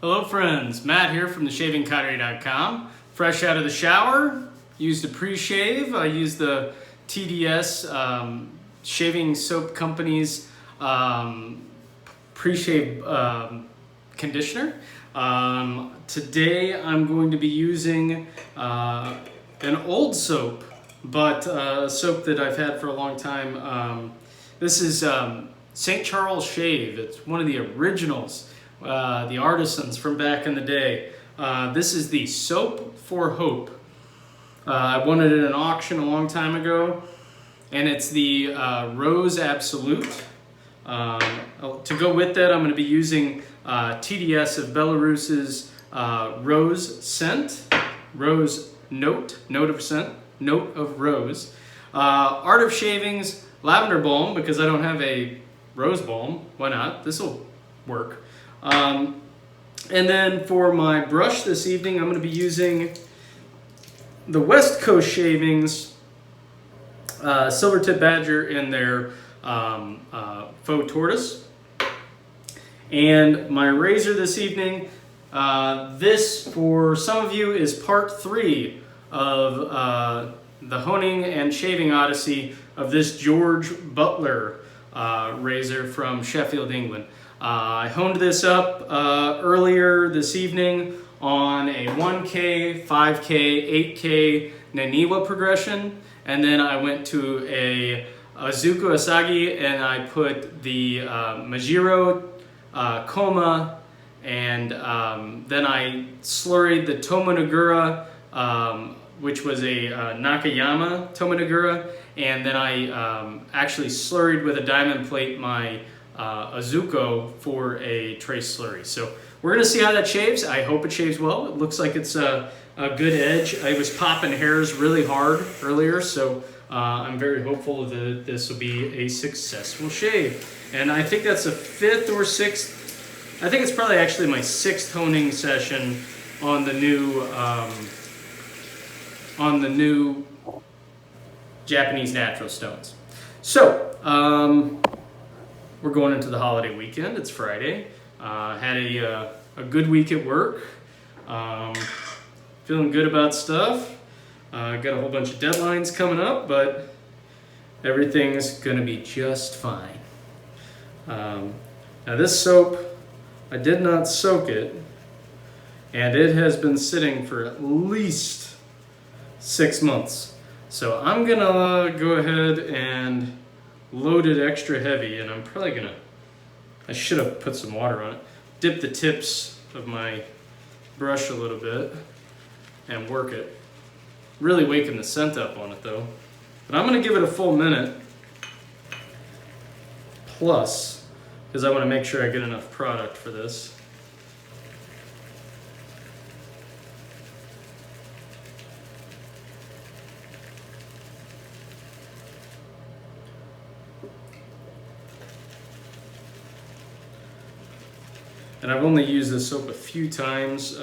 Hello friends, Matt here from theshavingcottery.com. Fresh out of the shower, used a pre-shave. I used the TDS Shaving Soap Company's pre-shave conditioner. Today I'm going to be using an old soap, but a soap that I've had for a long time. This is St. Charles Shave. It's one of the originals. The artisans from back in the day. This is the Soap for Hope. I won it at an auction a long time ago, and it's the Rose Absolute. To go with that, I'm going to be using TDS of Belarus's Rose Scent, Rose Note of Scent, Note of Rose. Art of Shaving's Lavender Balm, because I don't have a Rose Balm. Why not? This will work. And then for my brush this evening, I'm going to be using the West Coast Shavings Silvertip Badger in their faux tortoise. And my razor this evening, this for some of you is part 3 of the honing and shaving odyssey of this George Butler razor from Sheffield, England. I honed this up earlier this evening on a 1K, 5K, 8K Naniwa progression, and then I went to a Ozuku Asagi and I put the Majiro, Koma, and then I slurried the Tomo Nagura, which was a Nakayama Tomo Nagura, and then I actually slurried with a diamond plate my Ozuku for a trace slurry. So we're going to see how that shaves. I hope it shaves well. It looks like it's a good edge. I was popping hairs really hard earlier, so I'm very hopeful that this will be a successful shave. And I think that's a 5th or 6th. I think it's probably actually my 6th honing session on the new Japanese natural stones. So we're going into the holiday weekend. It's Friday. Had a good week at work. Feeling good about stuff. Got a whole bunch of deadlines coming up, but everything's gonna be just fine. Now this soap, I did not soak it, and it has been sitting for at least 6 months. So I'm gonna go ahead and load it extra heavy, and I'm probably gonna, I should have put some water on it, dip the tips of my brush a little bit and work it. Really waking the scent up on it though. But I'm gonna give it a full minute plus, because I want to make sure I get enough product for this. And I've only used this soap a few times.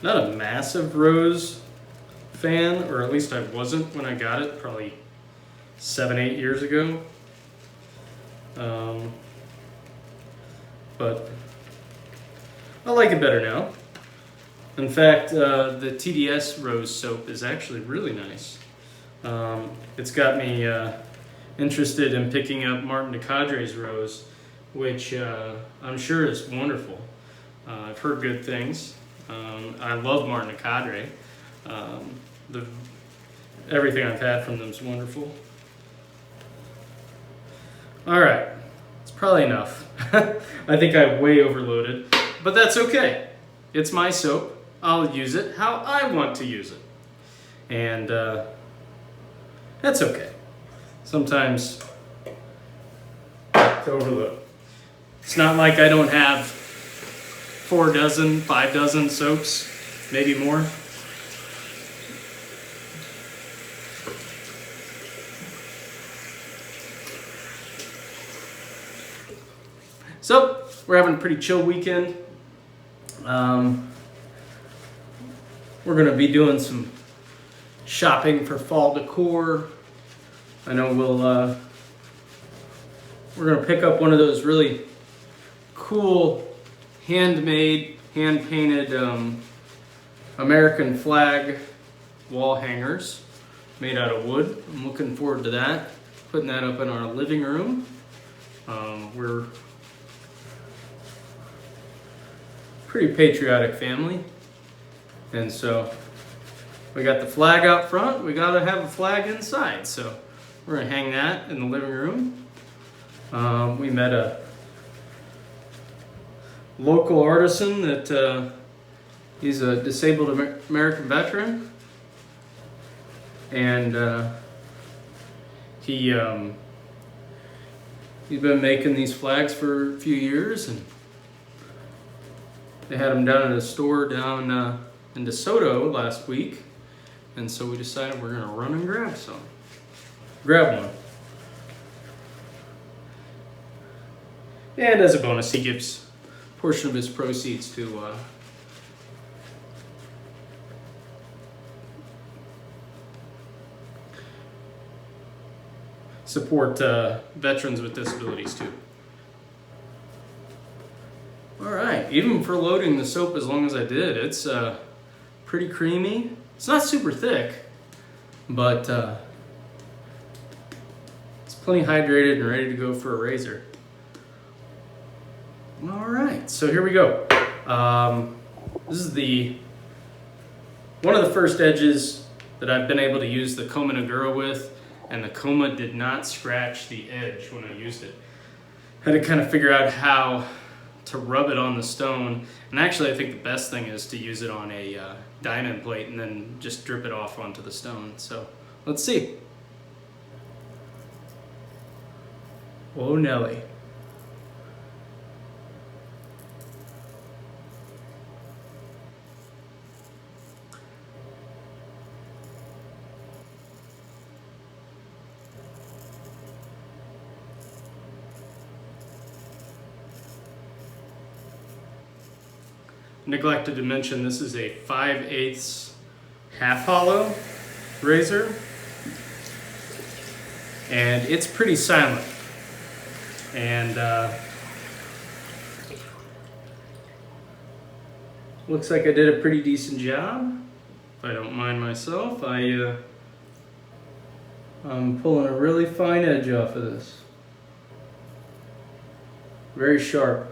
Not a massive Rose fan, or at least I wasn't when I got it, probably 7-8 years ago. But I like it better now. In fact, the TDS Rose soap is actually really nice. It's got me interested in picking up Martin de Cadre's Rose, which I'm sure is wonderful. I've heard good things. I love Martin de Cadre. Everything I've had from them is wonderful. All right, it's probably enough. I think I way overloaded, but that's okay. It's my soap. I'll use it how I want to use it. And that's okay. Sometimes to overload. It's not like I don't have 4 dozen, 5 dozen soaps, maybe more. So we're having a pretty chill weekend. We're gonna be doing some shopping for fall decor. I know we're gonna pick up one of those really cool handmade, hand-painted American flag wall hangers made out of wood. I'm looking forward to that. Putting that up in our living room. We're a pretty patriotic family, and so we got the flag out front. We gotta have a flag inside, so we're gonna hang that in the living room. We met a local artisan that he's a disabled American veteran, and he's been making these flags for a few years, and they had them down at a store down in DeSoto last week, and so we decided we're gonna run and grab one. And as a bonus, he gives a portion of his proceeds to support veterans with disabilities too. All right, even for loading the soap as long as I did, it's pretty creamy. It's not super thick, but it's plenty hydrated and ready to go for a razor. All right, so here we go. This is one of the first edges that I've been able to use the Koma Nagura with, and the Koma did not scratch the edge when I used it. Had to kind of figure out how to rub it on the stone, and actually I think the best thing is to use it on a diamond plate and then just drip it off onto the stone. So let's see. Oh Nelly. Neglected to mention, this is a 5/8 half hollow razor, and it's pretty silent, and looks like I did a pretty decent job, if I don't mind myself. I'm pulling a really fine edge off of this, very sharp.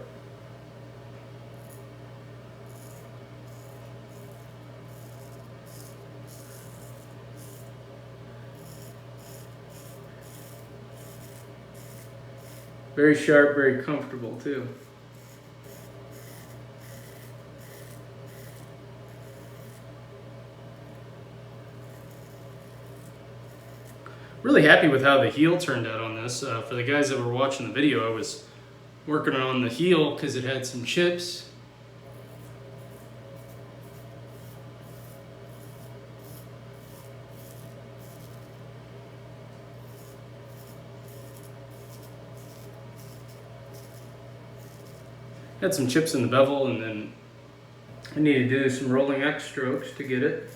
Very sharp, very comfortable too. Really happy with how the heel turned out on this. For the guys that were watching the video, I was working on the heel because it had some chips. Had some chips in the bevel, and then I needed to do some rolling X strokes to get it.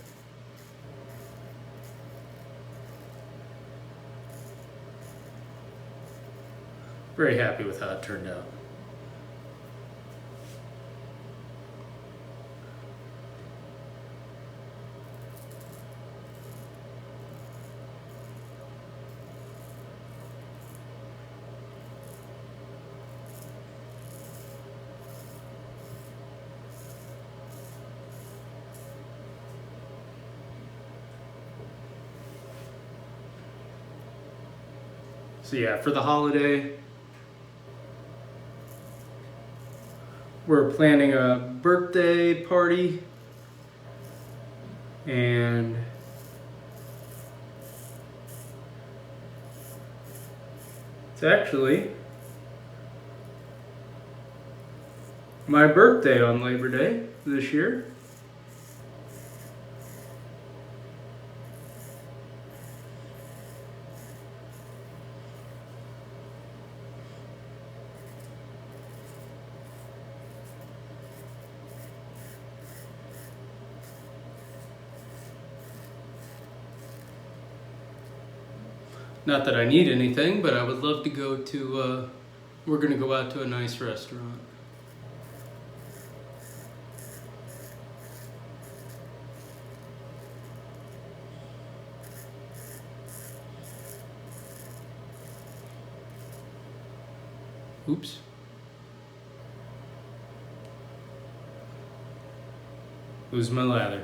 Very happy with how it turned out. So yeah, for the holiday, we're planning a birthday party, and it's actually my birthday on Labor Day this year. Not that I need anything, but I would love to go to, we're going to go out to a nice restaurant. Oops. Who's my lather?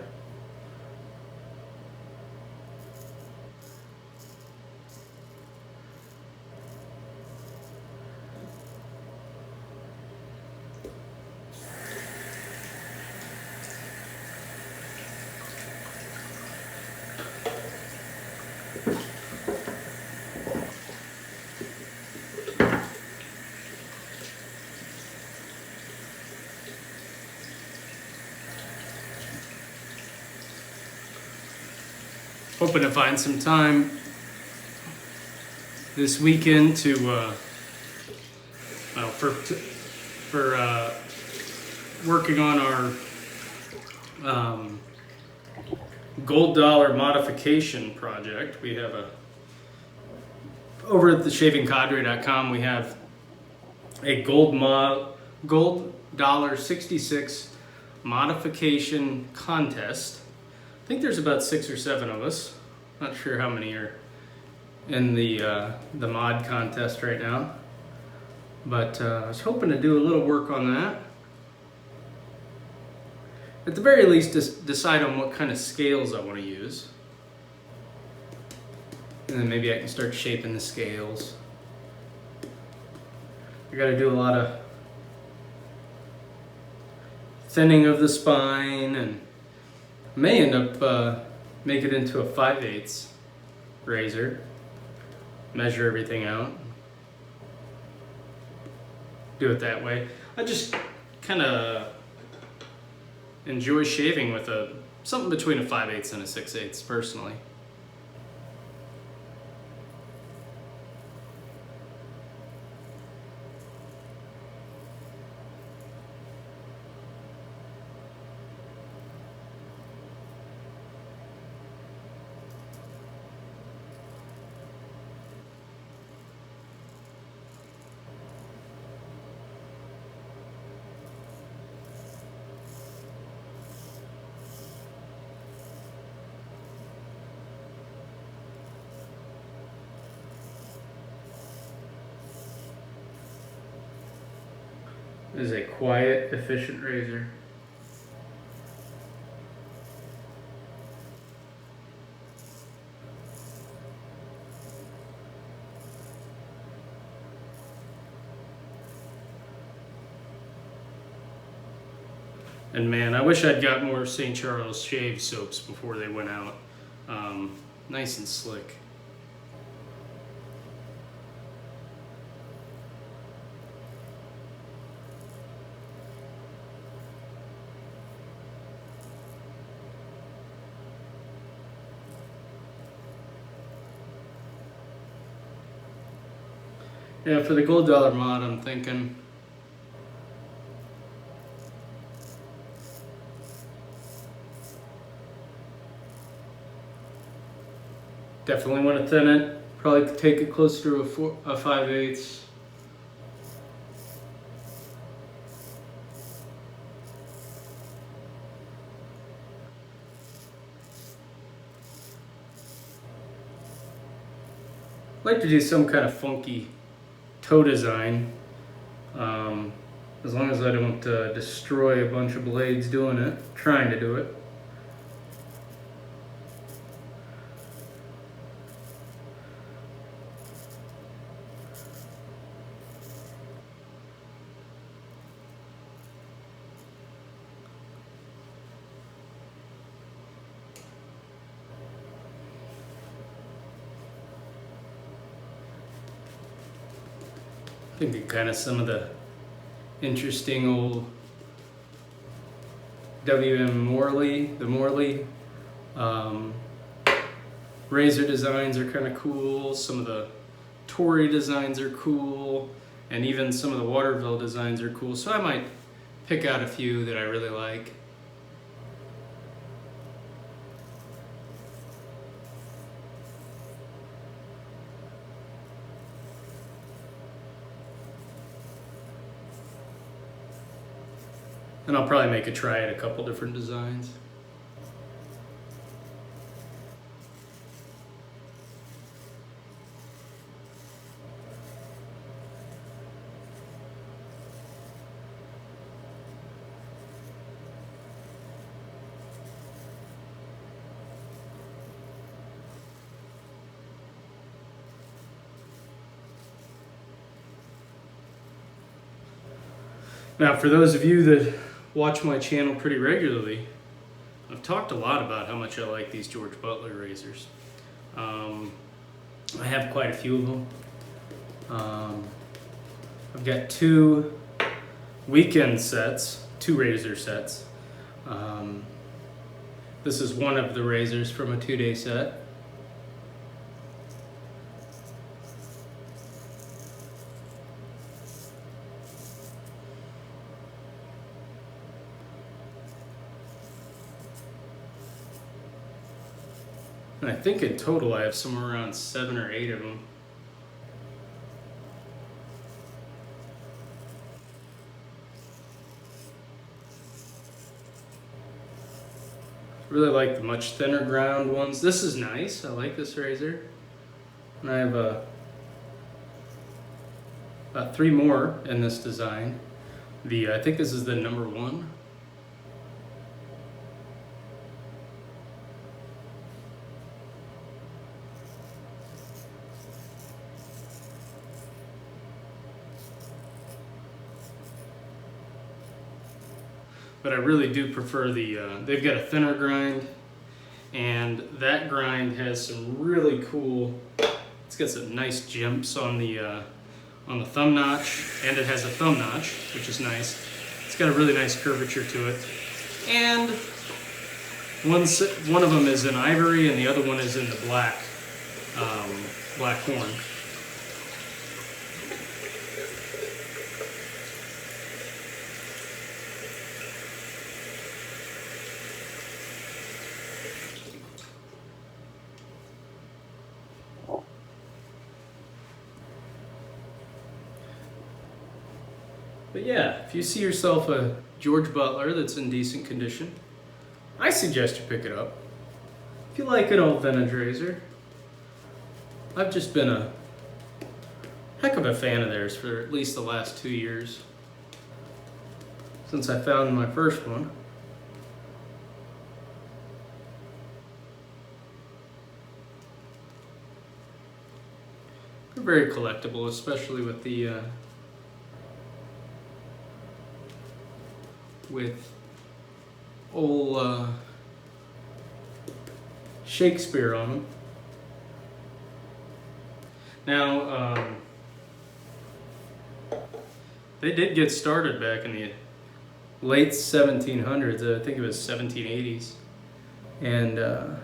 Hoping to find some time this weekend to, for working on our gold dollar modification project. We have over at the shavingcadre.com, we have a gold dollar 66 modification contest. I think there's about 6 or 7 of us. Not sure how many are in the mod contest right now, but I was hoping to do a little work on that. At the very least, decide on what kind of scales I want to use, and then maybe I can start shaping the scales. I got to do a lot of thinning of the spine, and may end up make it into a 5/8 razor, measure everything out, do it that way. I just kind of enjoy shaving with something between a 5/8 and a 6/8 personally. This is a quiet, efficient razor. And man, I wish I'd got more St. Charles shave soaps before they went out. Nice and slick. Yeah, for the gold dollar mod, I'm thinking definitely want to thin it. Probably take it closer to a 5/8. I'd like to do some kind of funky toe design, as long as I don't destroy a bunch of blades doing it, trying to do it. Thinking kind of some of the interesting old W.M. Morley, the Morley razor designs are kind of cool. Some of the Tory designs are cool, and even some of the Waterville designs are cool. So I might pick out a few that I really like. And I'll probably make a try at a couple different designs. Now, for those of you that watch my channel pretty regularly, I've talked a lot about how much I like these George Butler razors. I have quite a few of them. I've got two weekend sets, two razor sets. This is one of the razors from a 2-day set. And I think in total I have somewhere around 7 or 8 of them. Really like the much thinner ground ones. This is nice. I like this razor. And I have about 3 more in this design. I think this is the number 1. But I really do prefer they've got a thinner grind, and that grind has some really cool, it's got some nice jumps on the thumb notch, and it has a thumb notch, which is nice. It's got a really nice curvature to it. And one of them is in ivory and the other one is in the black horn. But yeah, if you see yourself a George Butler that's in decent condition, I suggest you pick it up. If you like an old vintage razor, I've just been a heck of a fan of theirs for at least the last 2 years, since I found my first one. They're very collectible, especially with the with old Shakespeare on them. Now, they did get started back in the late 1700s. I think it was 1780s. And I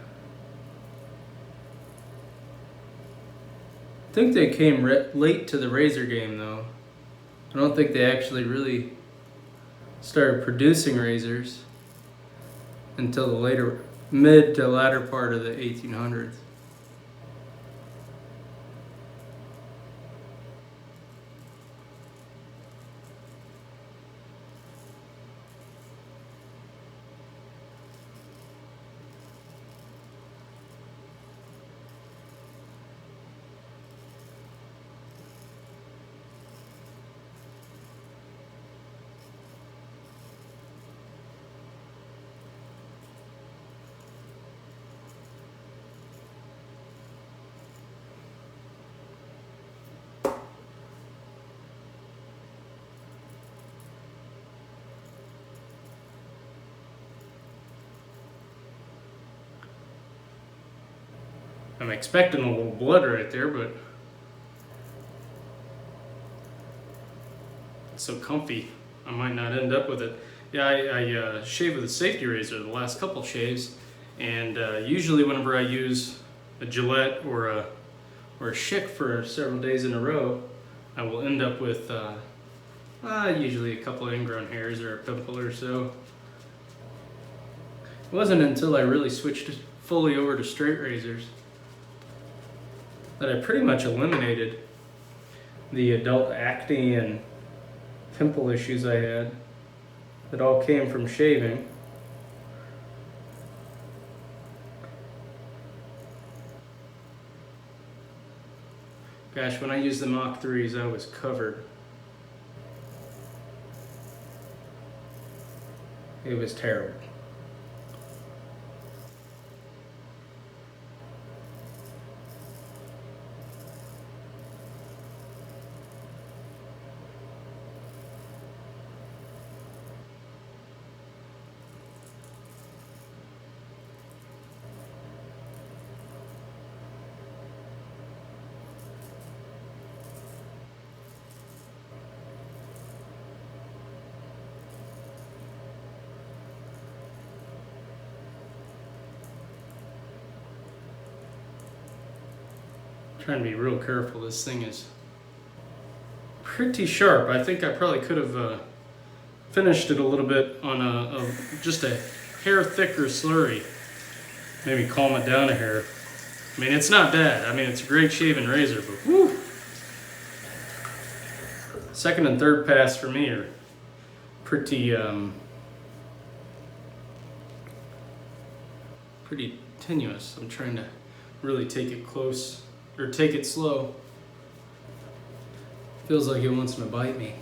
think they came late to the razor game, though. I don't think they actually really started producing razors until the mid to latter part of the 1800s. I'm expecting a little blood right there, but it's so comfy, I might not end up with it. Yeah, I shave with a safety razor the last couple shaves, and usually whenever I use a Gillette or a Schick for several days in a row, I will end up with usually a couple of ingrown hairs or a pimple or so. It wasn't until I really switched fully over to straight razors that I pretty much eliminated the adult acne and pimple issues I had that all came from shaving. Gosh, when I used the Mach 3s, I was covered. It was terrible. trying to be real careful. This thing is pretty sharp. I think I probably could have finished it a little bit on just a hair thicker slurry. Maybe calm it down a hair. I mean, it's not bad. I mean, it's a great shaving razor, but whew. Second and third pass for me are pretty pretty tenuous. I'm trying to really take it close, or take it slow. Feels like it wants to bite me.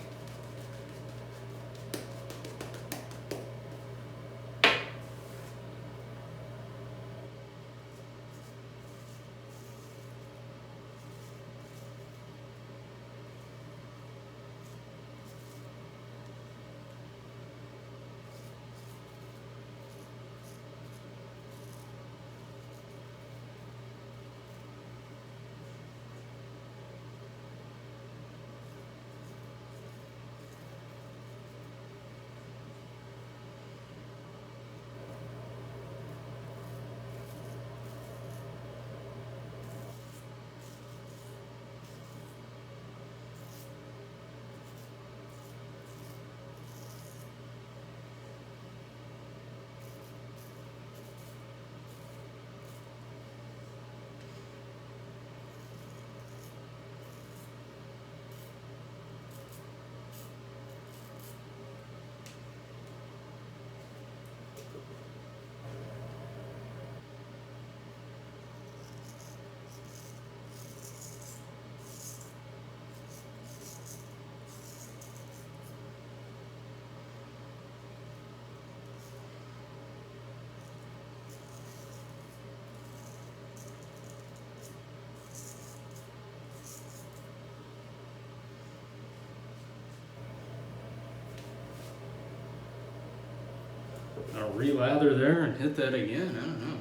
I'll relather there and hit that again. I don't know.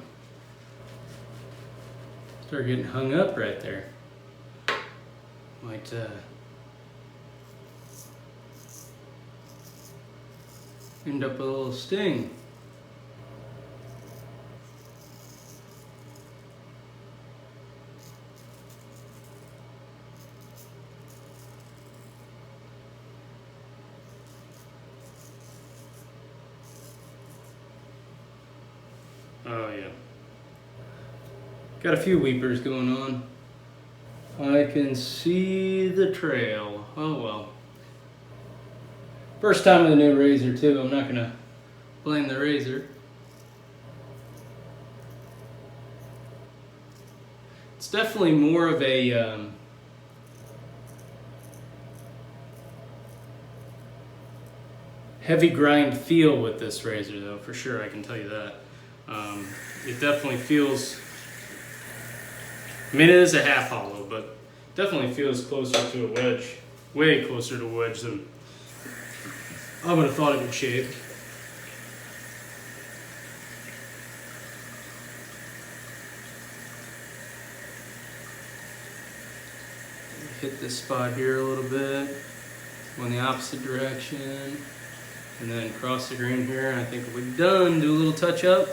Start getting hung up right there. Might end up with a little sting. Oh yeah. Got a few weepers going on. I can see the trail. Oh well. First time with a new razor too. I'm not gonna blame the razor. It's definitely more of a heavy grind feel with this razor though, for sure, I can tell you that. It definitely feels, I mean, it is a half hollow, but definitely feels closer to a wedge, way closer to a wedge than I would have thought it would shave. Hit this spot here a little bit, go in the opposite direction, and then cross the grain here, and I think we'll be done. Do a little touch up.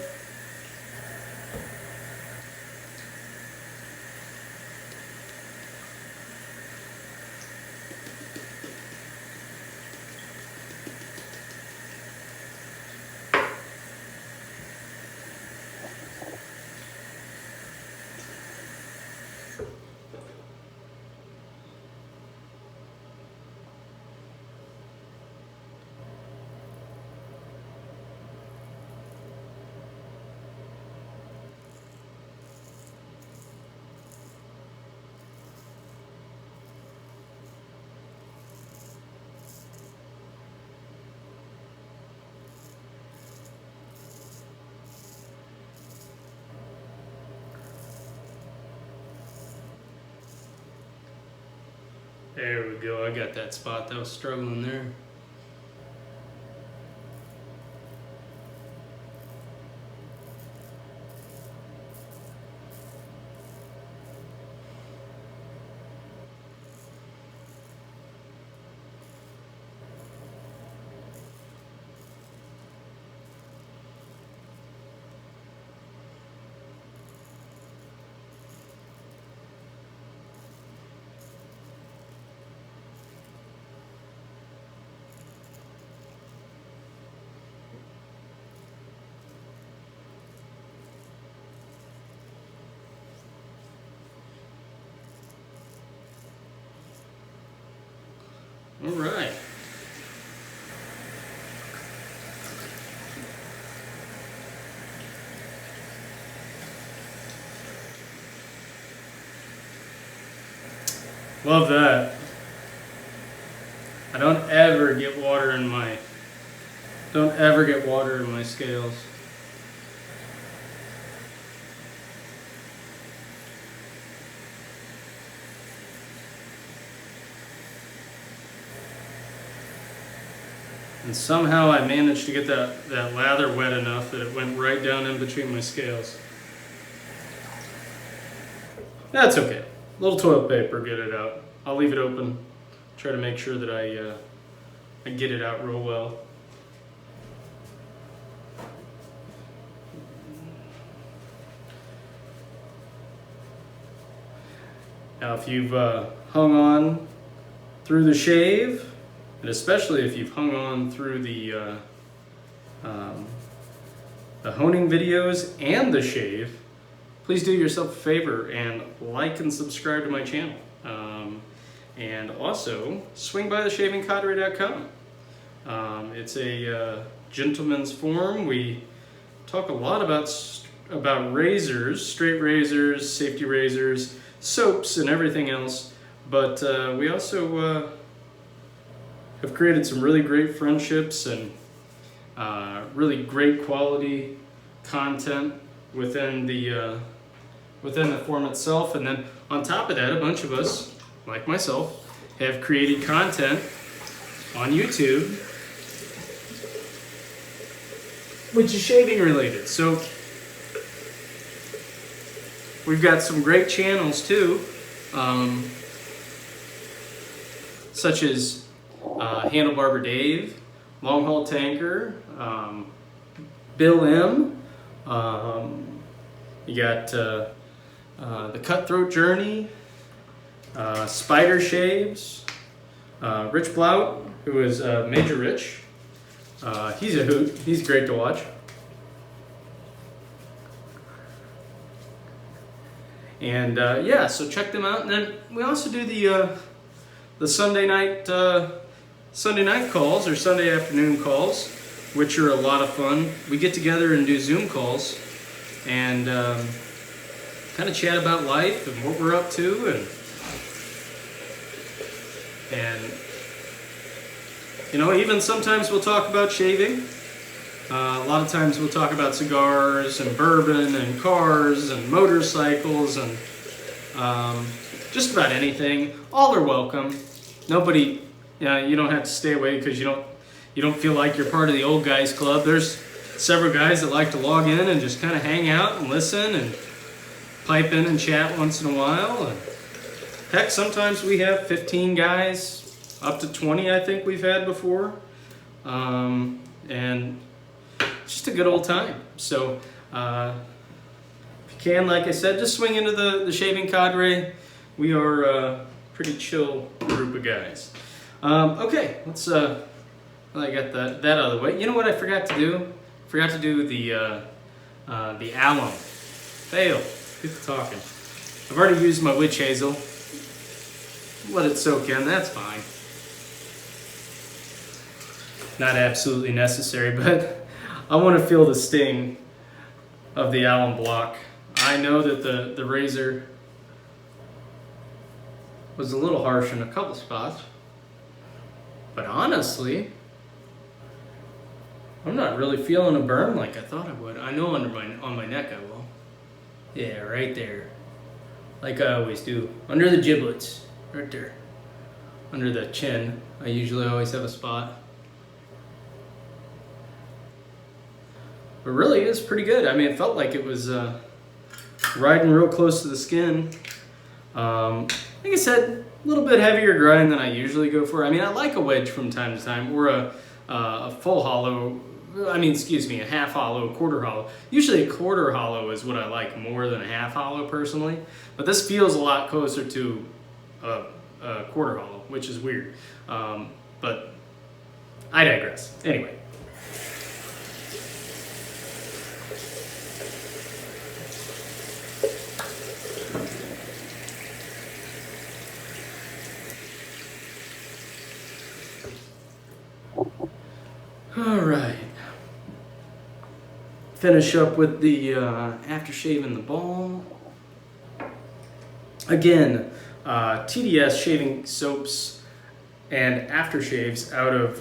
There we go, I got that spot that was struggling there. right. Love that. I don't ever get water in my scales. And somehow I managed to get that lather wet enough that it went right down in between my scales. That's okay. A little toilet paper, get it out. I'll leave it open. Try to make sure that I get it out real well. Now, if you've hung on through the shave, and especially if you've hung on through the honing videos and the shave, please do yourself a favor and like and subscribe to my channel. And also, swing by theshavingcadre.com. It's a gentleman's forum. We talk a lot about razors, straight razors, safety razors, soaps, and everything else. But we also have created some really great friendships and really great quality content within the forum itself. And then on top of that, a bunch of us, like myself, have created content on YouTube which is shaving related. So we've got some great channels too, such as Handlebarber Dave, Long Haul Tanker, Bill M. You got the Cutthroat Journey, Spider Shaves, Rich Blout, who is Major Rich. He's a hoot. He's great to watch. And yeah, so check them out. And then we also do the Sunday night calls or Sunday afternoon calls, which are a lot of fun. We get together and do Zoom calls and kind of chat about life and what we're up to, and you know, even sometimes we'll talk about shaving. A lot of times we'll talk about cigars and bourbon and cars and motorcycles and just about anything. All are welcome. Nobody, you don't have to stay away because you don't feel like you're part of the old guys club. There's several guys that like to log in and just kind of hang out and listen and pipe in and chat once in a while. And heck, sometimes we have 15 guys, up to 20 I think we've had before. And just a good old time. So if you can, like I said, just swing into the Shaving Cadre. We are a pretty chill group of guys. Okay, let's I got that out of the way. You know what I forgot to do? Forgot to do the alum. Fail. Get to talking. I've already used my witch hazel. Let it soak in, that's fine. Not absolutely necessary, but I want to feel the sting of the alum block. I know that the razor was a little harsh in a couple spots, but honestly, I'm not really feeling a burn like I thought I would. I know on my neck I will. Yeah, right there. Like I always do. Under the giblets. Right there. Under the chin. I usually always have a spot. But really, it's pretty good. I mean, it felt like it was riding real close to the skin. Like I said, a little bit heavier grind than I usually go for. I mean, I like a wedge from time to time, or a full hollow. I mean, excuse me, a half hollow, quarter hollow. Usually a quarter hollow is what I like more than a half hollow personally. But this feels a lot closer to a quarter hollow, which is weird. But I digress. Anyway. All right. Finish up with the aftershave and the balm. Again, TDS shaving soaps and aftershaves out of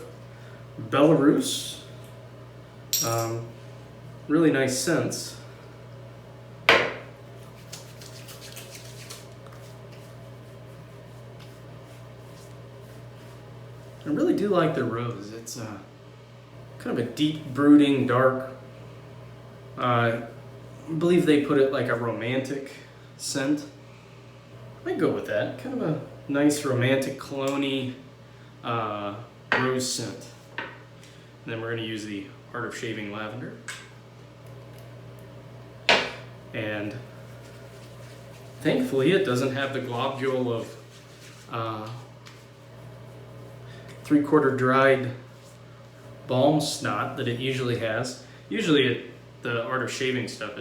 Belarus. Really nice scents. I really do like the rose. It's kind of a deep, brooding, dark. I believe they put it like a romantic scent. I'd go with that. Kind of a nice romantic cologne-y rose scent. And then we're going to use the Art of Shaving Lavender. And thankfully it doesn't have the globule of 3/4 dried balm snot that it usually has. Usually the Art of Shaving stuff,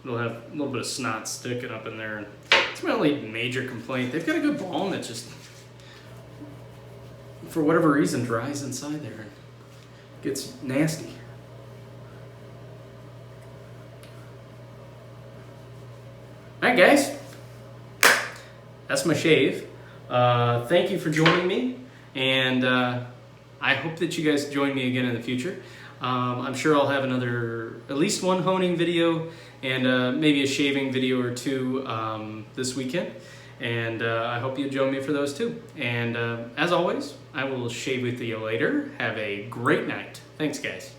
it'll have a little bit of snot sticking up in there. And it's my only major complaint. They've got a good balm that just, for whatever reason, dries inside there and gets nasty. Alright guys, that's my shave. Thank you for joining me, and I hope that you guys join me again in the future. I'm sure I'll have at least one honing video and maybe a shaving video or two this weekend. And I hope you join me for those too. And as always, I will shave with you later. Have a great night. Thanks guys.